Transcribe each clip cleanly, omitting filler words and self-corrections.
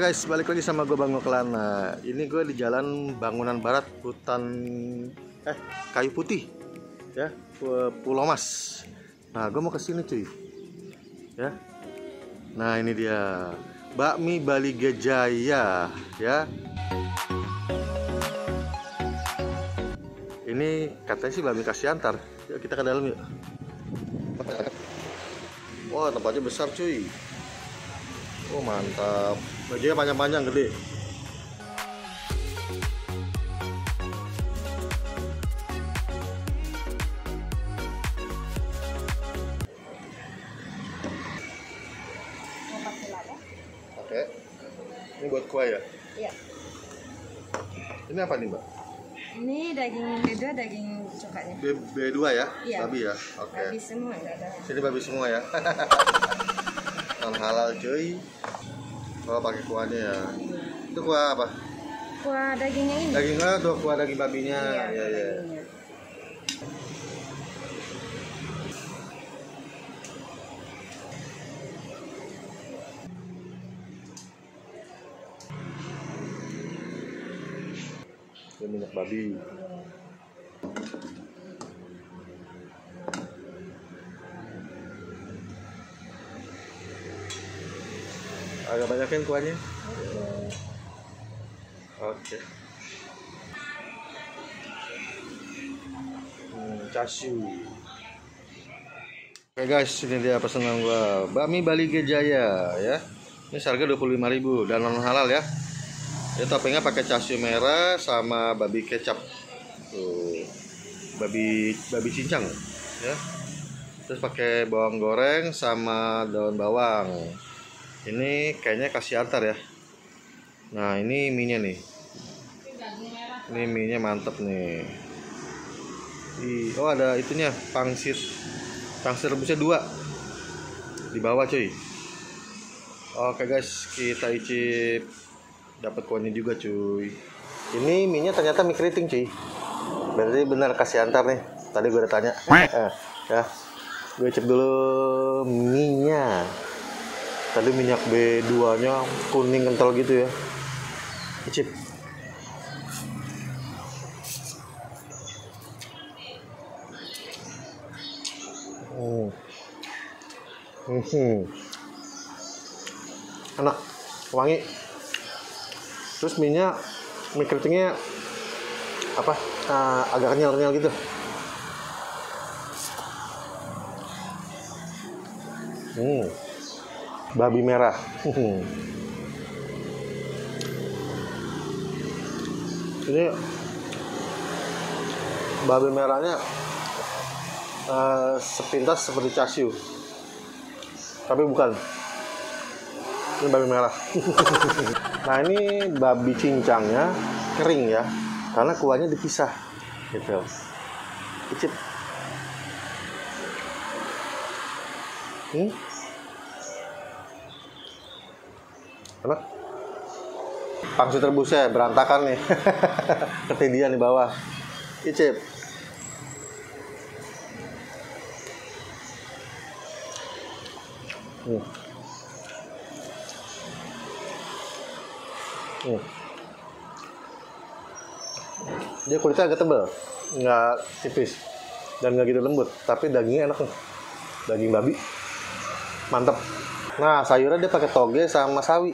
Guys, balik lagi sama gue Bang Kelana. Ini gue di jalan Bangunan Barat, hutan Kayu Putih, ya, Pulau Mas. Nah, gue mau kesini cuy, ya. Nah, ini dia bakmi Bali Gejaya, ya. Ini katanya sih bakmi kasih antar. Yuk kita ke dalam yuk. Wah, tempatnya besar cuy. Oh mantap, bajunya panjang-panjang gede. Oke, ini buat kuah ya? Iya. Ini apa nih Mbak? Ini daging B2, daging coklatnya. B2 ya? Iya. Babi ya? Oke. Babi semua nggak ada. Sini babi semua ya? Non halal cuy. Oh pakai kuahnya ya. Itu kuah apa? Kuah dagingnya ini. Dagingnya tuh kuah daging babinya. Iya. Iya. Dagingnya. Ini minyak babi. Agak banyakin kuahnya. Oke. Chashu. Oke guys, ini dia pesanan gua. Bakmi Bali Gejaya ya. Ini harga 25.000 dan non halal ya. Ini toppingnya pakai chashu merah sama babi kecap. Tuh. Babi cincang ya. Terus pakai bawang goreng sama daun bawang. Ini kayaknya kasih antar ya. Nah ini mie-nya nih. Ini mie-nya mantep nih. Oh ada itunya, pangsit rebusnya 2 di bawah cuy. Oke guys, kita icip. Dapat kuahnya juga cuy. Ini mie-nya ternyata mie keriting cuy. Berarti benar kasih antar nih. Tadi gue udah tanya. Ya, gue icip dulu mie-nya. Tadi minyak B2 nya kuning kental gitu ya. Icip. Enak, wangi. Terus mie keritingnya apa? Agak kenyal gitu. Babi merah. Ini babi merahnya sepintas seperti chashu, tapi bukan. Ini babi merah. Nah ini babi cincangnya kering ya, karena kuahnya dipisah gitu. Icip. Enak. Pangsit rebusnya berantakan nih. Ketindihan di bawah. Icip. Dia kulitnya agak tebal, nggak tipis dan nggak gitu lembut, tapi dagingnya enak nih. Daging babi mantep. Nah sayurnya dia pakai toge sama sawi.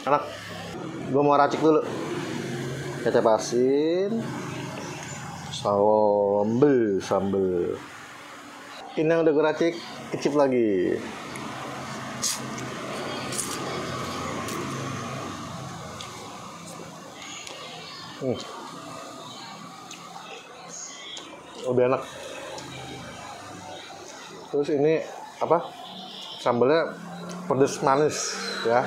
Enak. Gue mau racik dulu. Kecap asin, sambel. Ini yang udah gue racik, icip lagi. Udah enak. Terus ini apa? Sambelnya pedes manis ya.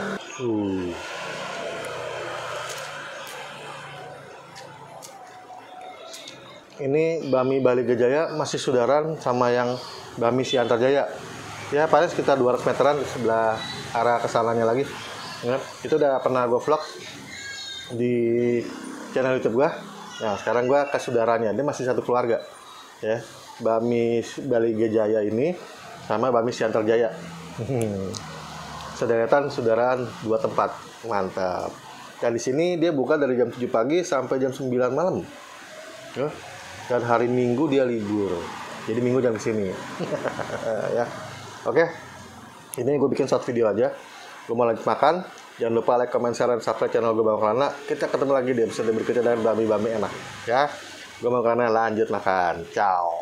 Ini bakmi Bali Gejaya masih saudaraan sama yang bakmi Siantar Jaya. Ya paling sekitar 200 meteran di sebelah arah kesananya lagi. Ya, itu udah pernah gue vlog di channel YouTube gue. Nah sekarang gue ke saudaranya, dia masih satu keluarga. Ya, bakmi Bali Gejaya ini sama Bami Siantar Jaya. Sederetan saudaraan 2 tempat. Mantap. Dan di sini dia buka dari jam 7 pagi sampai jam 9 malam. Ya. Dan hari Minggu dia libur. Jadi Minggu jangan kesini. Ya. Oke. Ini gue bikin short video aja. Gue mau lanjut makan. Jangan lupa like, comment, share, dan subscribe channel gue Bang Maulana. Kita ketemu lagi di episode berikutnya dengan Bami enak. Ya. Gue mau karena lanjut makan. Ciao.